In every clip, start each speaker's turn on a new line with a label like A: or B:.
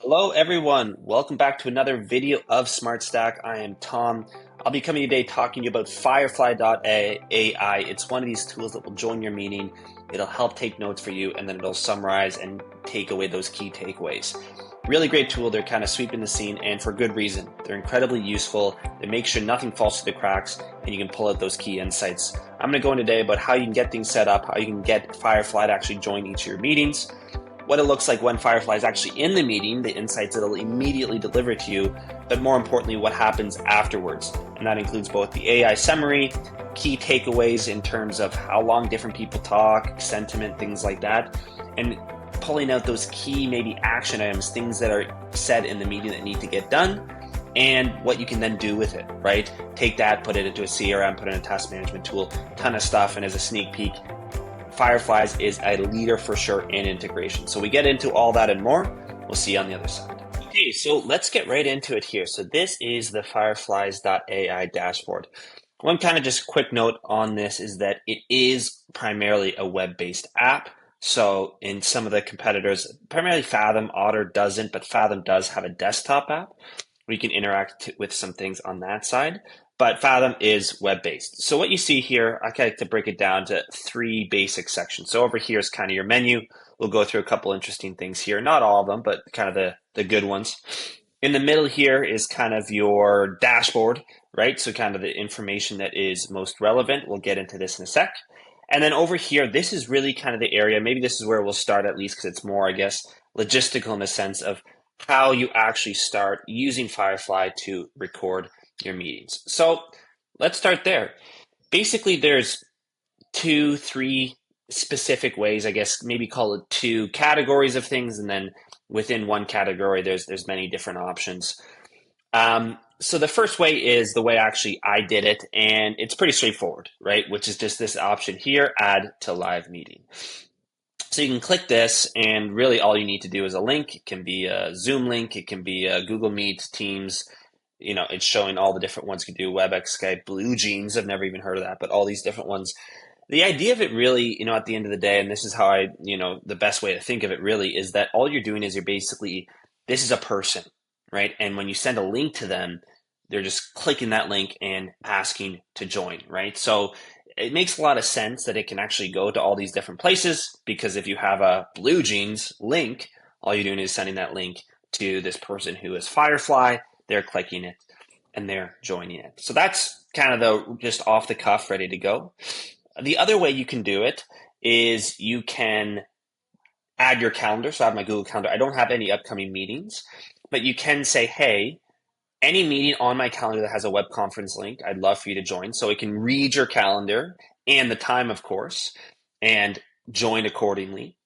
A: Hello, everyone. Welcome back to another video of Smart Stack. I am Tom. I'll be coming today talking to you about Firefly AI. It's one of these tools that will join your meeting. It'll help take notes for you, and then it'll summarize and take away those key takeaways. Really great tool. They're kind of sweeping the scene, and for good reason. They're incredibly useful. They make sure nothing falls through the cracks, and you can pull out those key insights. I'm going to go in today about how you can get things set up, how you can get Firefly to actually join each of your meetings, what it looks like when Firefly is actually in the meeting, the insights it'll immediately deliver to you, but more importantly, what happens afterwards. And that includes both the AI summary, key takeaways in terms of how long different people talk, sentiment, things like that, and pulling out those key maybe action items, things that are said in the meeting that need to get done, and what you can then do with it, right? Take that, put it into a CRM, put it in a task management tool, ton of stuff, and as a sneak peek, Fireflies is a leader for sure in integration. So we get into all that and more. We'll see you on the other side. Okay, so let's get right into it here. So this is the Fireflies.ai dashboard. One kind of just quick note on this is that it is primarily a web-based app. So in some of the competitors, primarily Fathom, Otter doesn't, but Fathom does have a desktop app where you can interact with some things on that side. But Fathom is web-based. So what you see here, I like to break it down to three basic sections. So over here is kind of your menu. We'll go through a couple interesting things here. Not all of them, but kind of the good ones. In the middle here is kind of your dashboard, right? So kind of the information that is most relevant. We'll get into this in a sec. And then over here, this is really kind of the area, maybe this is where we'll start at least because it's more, I guess, logistical in the sense of how you actually start using Firefly to record your meetings. So let's start there. Basically, there's three specific ways, I guess, maybe call it two categories of things, and then within one category, there's many different options. So the first way is the way actually I did it, and it's pretty straightforward, right? Which is just this option here, add to live meeting. So you can click this, and really all you need to do is a link. It can be a Zoom link, it can be a Google Meet, Teams. It's showing all the different ones you can do, WebEx, Skype, Blue Jeans. I've never even heard of that, but all these different ones. The idea of it really, at the end of the day, and this is how the best way to think of it really is that all you're doing is this is a person, right? And when you send a link to them, they're just clicking that link and asking to join, right? So it makes a lot of sense that it can actually go to all these different places because if you have a Blue Jeans link, all you're doing is sending that link to this person who is Firefly. They're clicking it and they're joining it. So that's kind of the just off the cuff, ready to go. The other way you can do it is you can add your calendar. So I have my Google Calendar. I don't have any upcoming meetings, but you can say, hey, any meeting on my calendar that has a web conference link, I'd love for you to join. So it can read your calendar and the time, of course, and join accordingly.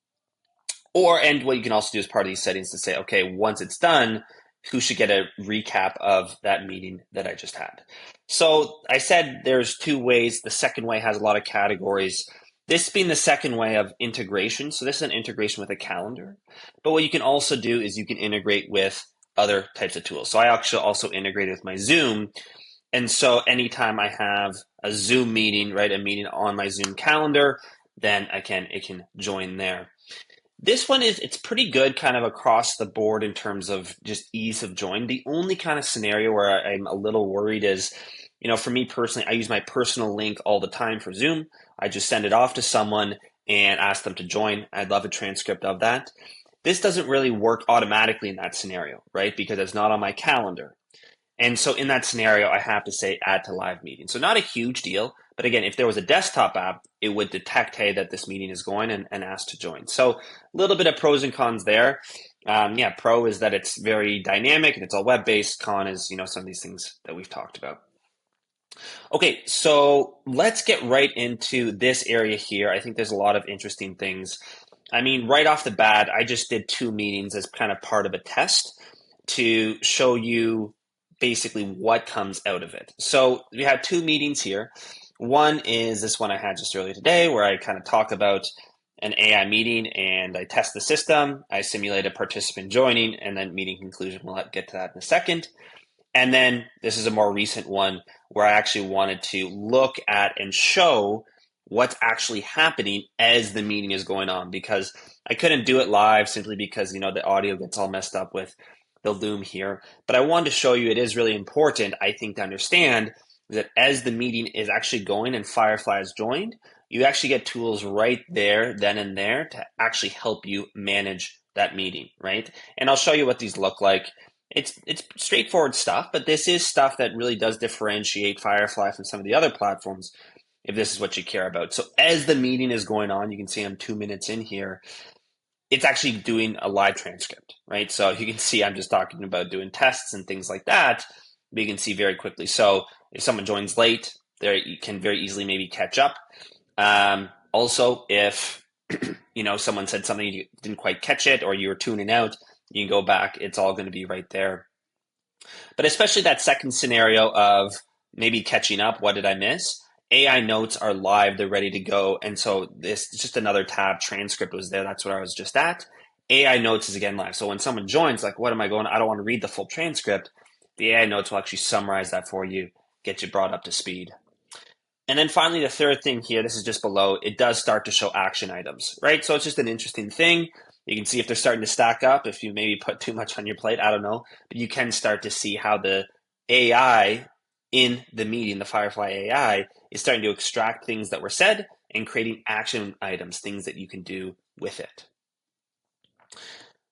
A: And what you can also do as part of these settings to say, okay, once it's done, who should get a recap of that meeting that I just had. So I said there's two ways. The second way has a lot of categories. This being the second way of integration. So this is an integration with a calendar. But what you can also do is you can integrate with other types of tools. So I actually also integrate with my Zoom. And so anytime I have a Zoom meeting, right, a meeting on my Zoom calendar, then it can join there. This one it's pretty good kind of across the board in terms of just ease of join. The only kind of scenario where I'm a little worried is, for me personally, I use my personal link all the time for Zoom. I just send it off to someone and ask them to join. I'd love a transcript of that. This doesn't really work automatically in that scenario, right? Because it's not on my calendar. And so in that scenario, I have to say add to live meeting. So not a huge deal, but again, if there was a desktop app, it would detect, hey, that this meeting is going and ask to join. So a little bit of pros and cons there. Pro is that it's very dynamic and it's all web-based. Con is, some of these things that we've talked about. Okay, so let's get right into this area here. I think there's a lot of interesting things. I mean, right off the bat, I just did 2 meetings as kind of part of a test to show you basically what comes out of it. So we had 2 meetings here. One is this one I had just earlier today where I kind of talk about an AI meeting and I test the system. I simulate a participant joining and then meeting conclusion. We'll get to that in a second. And then this is a more recent one where I actually wanted to look at and show what's actually happening as the meeting is going on, because I couldn't do it live simply because, the audio gets all messed up with the loom here. But I wanted to show you it is really important, I think, to understand that as the meeting is actually going and Firefly is joined, you actually get tools right there, then and there, to actually help you manage that meeting, right? And I'll show you what these look like. It's straightforward stuff, but this is stuff that really does differentiate Firefly from some of the other platforms if this is what you care about. So as the meeting is going on, you can see I'm 2 minutes in here. It's actually doing a live transcript, right? So you can see I'm just talking about doing tests and things like that, but you can see very quickly. So if someone joins late, there you can very easily maybe catch up. Also, if someone said something you didn't quite catch it or you were tuning out, you can go back. It's all going to be right there. But especially that second scenario of maybe catching up, what did I miss? AI notes are live, they're ready to go. And so this is just another tab. Transcript was there. That's what I was just at. AI notes is again live. So when someone joins, like, what am I going? I don't want to read the full transcript. The AI notes will actually summarize that for you, get you brought up to speed. And then finally, the third thing here, this is just below, it does start to show action items, right? So it's just an interesting thing. You can see if they're starting to stack up, if you maybe put too much on your plate, I don't know. But you can start to see how the AI in the meeting, the Firefly AI, is starting to extract things that were said and creating action items, things that you can do with it.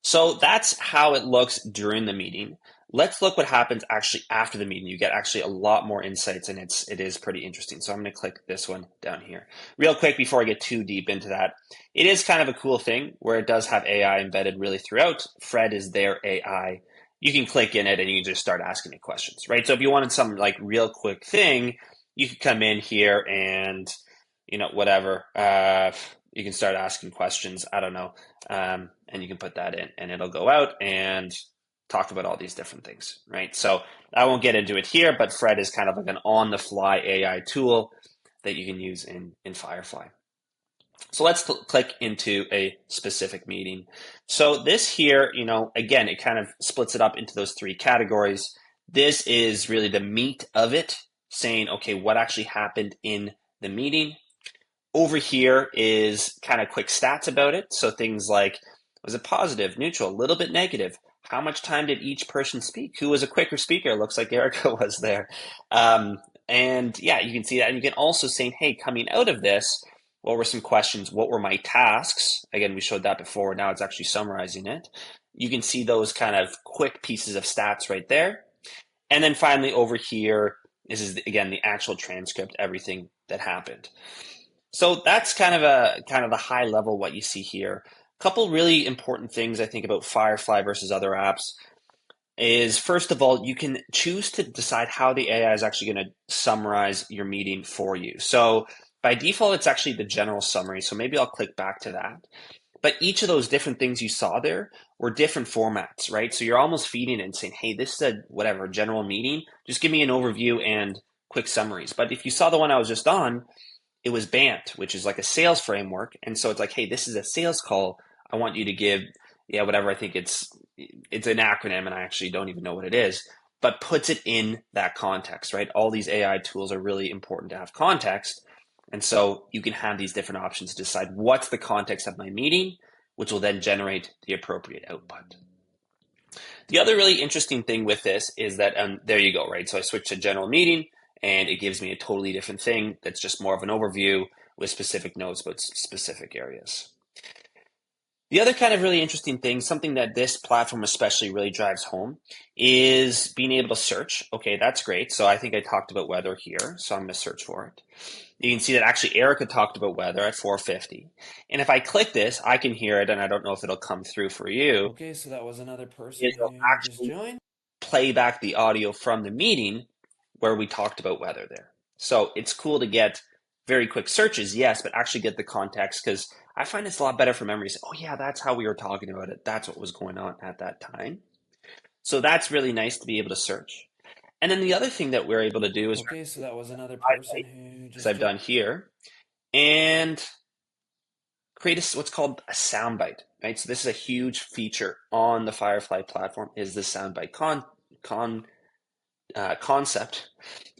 A: So that's how it looks during the meeting. Let's look what happens actually after the meeting. You get actually a lot more insights, and it is pretty interesting. So I'm going to click this one down here. Real quick before I get too deep into that, it is kind of a cool thing where it does have AI embedded really throughout. Fred is their AI. You can click in it and you can just start asking it questions, right? So if you wanted some like real quick thing, you could come in here and whatever. You can start asking questions. I don't know. And you can put that in and it'll go out and talk about all these different things, right? So I won't get into it here, but Fred is kind of like an on-the-fly AI tool that you can use in Firefly. So let's click into a specific meeting. So this here, again, it kind of splits it up into those three categories. This is really the meat of it, saying, okay, what actually happened in the meeting. Over here is kind of quick stats about it. So things like, was it positive, neutral, a little bit negative? How much time did each person speak? Who was a quicker speaker? Looks like Erica was there. And yeah, you can see that. And you can also say, hey, coming out of this, what were some questions? What were my tasks? Again, we showed that before. Now it's actually summarizing it. You can see those kind of quick pieces of stats right there. And then finally over here, this is, again, the actual transcript, everything that happened. So that's kind of the high level what you see here. A couple really important things I think about Firefly versus other apps is, first of all, you can choose to decide how the AI is actually going to summarize your meeting for you. So by default, it's actually the general summary. So maybe I'll click back to that. But each of those different things you saw there were different formats, right? So you're almost feeding it and saying, hey, this is a whatever general meeting. Just give me an overview and quick summaries. But if you saw the one I was just on, it was BANT, which is like a sales framework. And so it's like, hey, this is a sales call. I want you to give, whatever. I think it's an acronym and I actually don't even know what it is, but puts it in that context, right? All these AI tools are really important to have context. And so you can have these different options to decide what's the context of my meeting, which will then generate the appropriate output. The other really interesting thing with this is that, there you go, right? So I switched to general meeting and it gives me a totally different thing that's just more of an overview with specific notes about specific areas. The other kind of really interesting thing, something that this platform especially really drives home, is being able to search. Okay, that's great. So I think I talked about weather here, so I'm going to search for it. You can see that actually Erica talked about weather at 4:50. And if I click this, I can hear it, and I don't know if it'll come through for you.
B: Okay, so that was another person
A: It'll
B: who just
A: actually
B: joined.
A: play back the audio from the meeting where we talked about weather there. So it's cool to get very quick searches, yes, but actually get the context, because I find it's a lot better for memory to say, oh yeah, that's how we were talking about it. That's what was going on at that time. So that's really nice to be able to search. And then the other thing that we're able to do is
B: Okay, so that was another person
A: highlight,
B: who
A: as
B: just
A: I've
B: joined.
A: done here, and create what's called a soundbite, right? So this is a huge feature on the Firefly platform, is the soundbite concept.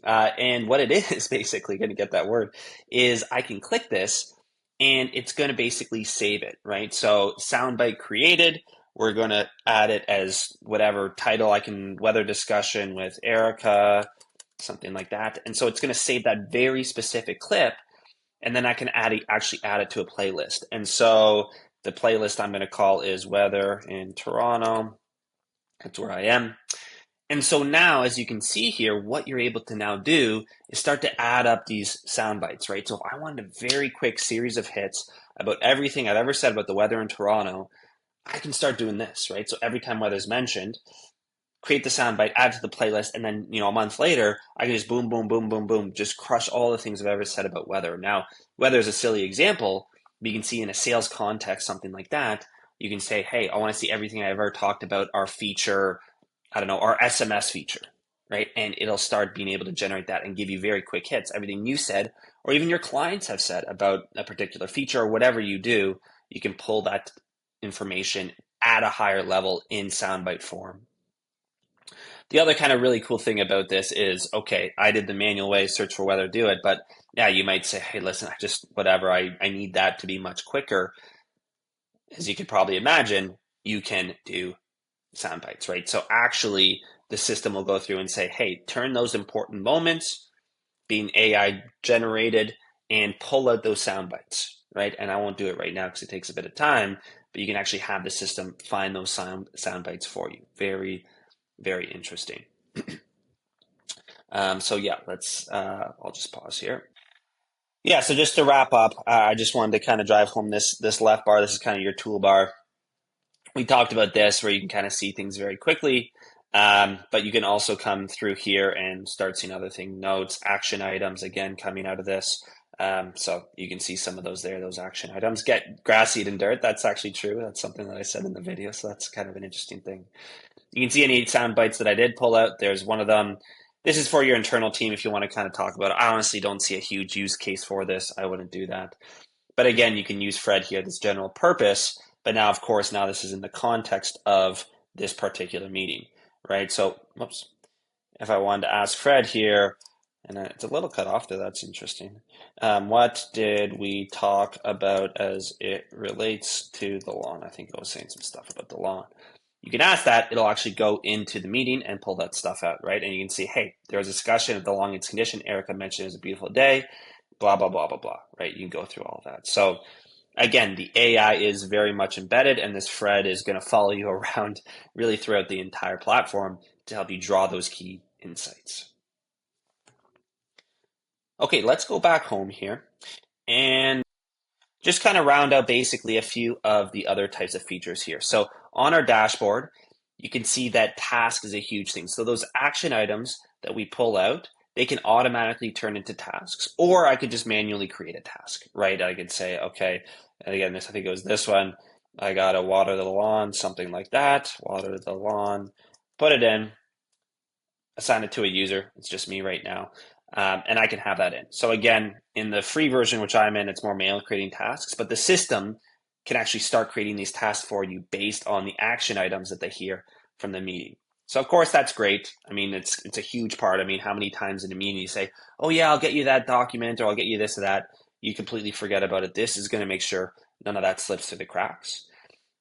A: And what it is, basically, going to get that word, is I can click this and it's going to basically save it, right? So Soundbite created, we're going to add it as whatever title I can, weather discussion with Erica, something like that. And so it's going to save that very specific clip, and then I can actually add it to a playlist. And so the playlist I'm going to call is weather in Toronto. That's where I am. And so now, as you can see here, what you're able to now do is start to add up these sound bites, right? So if I wanted a very quick series of hits about everything I've ever said about the weather in Toronto, I can start doing this, right? So every time weather's mentioned, create the soundbite, add to the playlist, and then a month later, I can just boom, boom, boom, boom, boom, just crush all the things I've ever said about weather. Now, weather is a silly example, but you can see in a sales context, something like that, you can say, hey, I want to see everything I ever talked about our feature, I don't know, our SMS feature, right? And it'll start being able to generate that and give you very quick hits. Everything you said, or even your clients have said about a particular feature or whatever you do, you can pull that information at a higher level in soundbite form. The other kind of really cool thing about this is, okay, I did the manual way, search for weather, do it. But yeah, you might say, hey, listen, I need that to be much quicker. As you could probably imagine, you can do sound bites, right? So actually, the system will go through and say, hey, turn those important moments being AI generated and pull out those sound bites, right? And I won't do it right now because it takes a bit of time, but you can actually have the system find those sound bites for you. Very, very interesting. So yeah, I'll just pause here. Yeah, so just to wrap up, I just wanted to kind of drive home this left bar. This is kind of your toolbar. We talked about this where you can kind of see things very quickly, but you can also come through here and start seeing other things, notes, action items, again, coming out of this. So you can see some of those there, those action items. Get grass, seed, and dirt. That's actually true. That's something that I said in the video, so that's kind of an interesting thing. You can see any sound bites that I did pull out. There's one of them. This is for your internal team if you want to kind of talk about it. I honestly don't see a huge use case for this. I wouldn't do that. But again, you can use Fred here, this general purpose. But now, of course, now this is in the context of this particular meeting, right? So, whoops. If I wanted to ask Fred here, and it's a little cut off there, that's interesting. What did we talk about as it relates to the lawn? I think I was saying some stuff about the lawn. You can ask that, it'll actually go into the meeting and pull that stuff out, right? And you can see, hey, there was a discussion of the long its condition. Erica mentioned it was a beautiful day, blah, blah, blah, blah, blah, right? You can go through all that. So again, the AI is very much embedded, and this Fred is going to follow you around really throughout the entire platform to help you draw those key insights. Okay, let's go back home here and just kind of round out basically a few of the other types of features here. So on our dashboard, you can see that task is a huge thing. So those action items that we pull out, they can automatically turn into tasks, or I could just manually create a task, right? I could say, okay, and again, I think it was this one. I got to water the lawn, something like that. Water the lawn, put it in, assign it to a user. It's just me right now. And I can have that in. So again, in the free version, which I'm in, it's more manual creating tasks, but the system can actually start creating these tasks for you based on the action items that they hear from the meeting. So of course that's great. I mean, it's a huge part. I mean, how many times in a meeting you say, "Oh yeah, I'll get you that document," or "I'll get you this or that." You completely forget about it. This is going to make sure none of that slips through the cracks.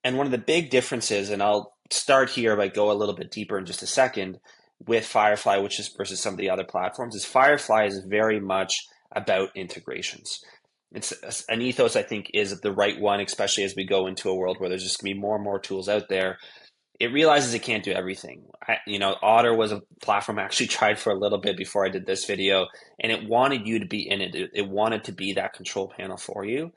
A: And one of the big differences, and I'll start here by go a little bit deeper in just a second, with Firefly, which is versus some of the other platforms, is Firefly is very much about integrations. It's an ethos I think is the right one, especially as we go into a world where there's just gonna be more and more tools out there. It realizes it can't do everything. Otter was a platform I actually tried for a little bit before I did this video, and it wanted you to be in it. It wanted to be that control panel for you.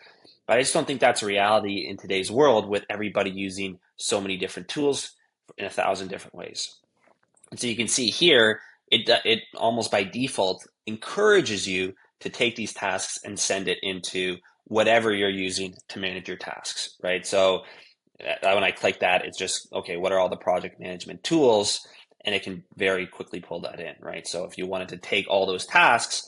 A: But I just don't think that's a reality in today's world with everybody using so many different tools in 1,000 different ways. And so you can see here, it almost by default encourages you to take these tasks and send it into whatever you're using to manage your tasks, right? So when I click that, it's just, okay, what are all the project management tools? And it can very quickly pull that in, right? So if you wanted to take all those tasks,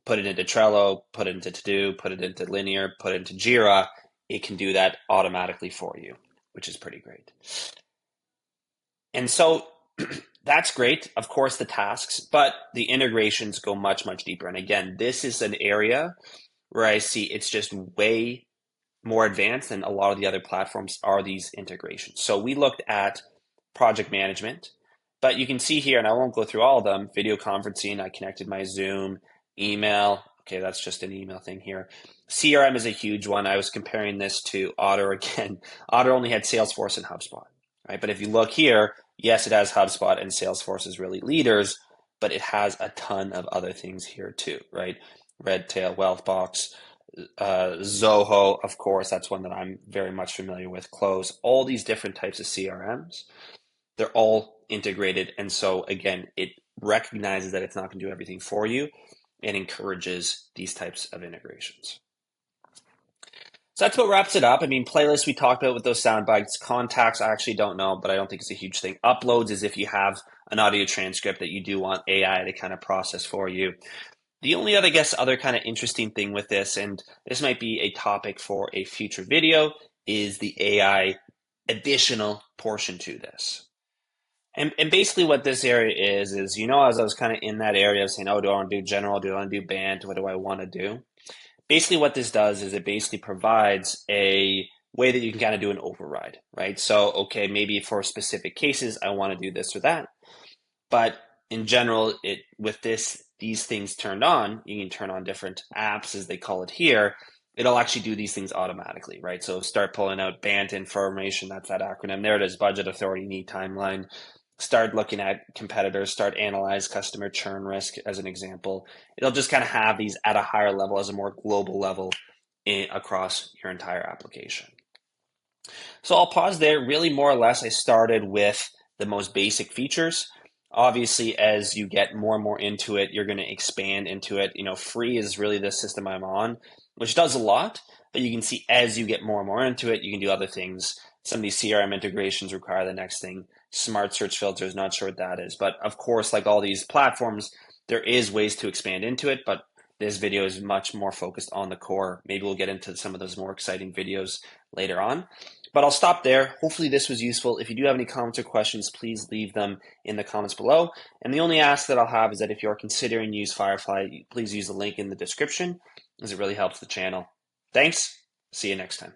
A: put it into Trello, put it into To-Do, put it into Linear, put it into Jira, it can do that automatically for you, which is pretty great. And so that's great, of course, the tasks, but the integrations go much, much deeper. And again, this is an area where I see it's just way more advanced than a lot of the other platforms are these integrations. So we looked at project management, but you can see here, and I won't go through all of them, video conferencing, I connected my Zoom, email, okay, that's just an email thing here. CRM is a huge one. I was comparing this to Otter again. Otter only had Salesforce and HubSpot, right? But if you look here, yes, it has HubSpot and Salesforce is really leaders, but it has a ton of other things here too, right? Redtail, Wealthbox, Zoho, of course, that's one that I'm very much familiar with. Close, all these different types of CRMs, they're all integrated. And so, again, it recognizes that it's not going to do everything for you and encourages these types of integrations. So that's what wraps it up. I mean, playlists we talked about with those sound bites. Contacts, I actually don't know, but I don't think it's a huge thing. Uploads is if you have an audio transcript that you do want AI to kind of process for you. The only other, I guess, other kind of interesting thing with this, and this might be a topic for a future video, is the AI additional portion to this. And basically what this area is, you know, as I was kind of in that area of saying, oh, do I want to do general? Do I want to do band? What do I want to do? Basically what this does is it basically provides a way that you can kind of do an override, right? So, okay, maybe for specific cases, I want to do this or that. But in general, it with these things turned on, you can turn on different apps as they call it here. It'll actually do these things automatically, right? So start pulling out BANT information. That's that acronym. There it is: budget, authority, need, timeline. Start looking at competitors. Start analyze customer churn risk as an example. It'll just kind of have these at a higher level, as a more global level across your entire application. So I'll pause there. Really, more or less, I started with the most basic features. Obviously, as you get more and more into it, you're going to expand into it. You know, free is really the system I'm on, which does a lot, but you can see as you get more and more into it, you can do other things. Some of these CRM integrations require the next thing. Smart search filters, not sure what that is. But of course, like all these platforms, there is ways to expand into it, but this video is much more focused on the core. Maybe we'll get into some of those more exciting videos later on. But I'll stop there. Hopefully this was useful. If you do have any comments or questions, please leave them in the comments below. And the only ask that I'll have is that if you're considering to use Firefly, please use the link in the description, as it really helps the channel. Thanks. See you next time.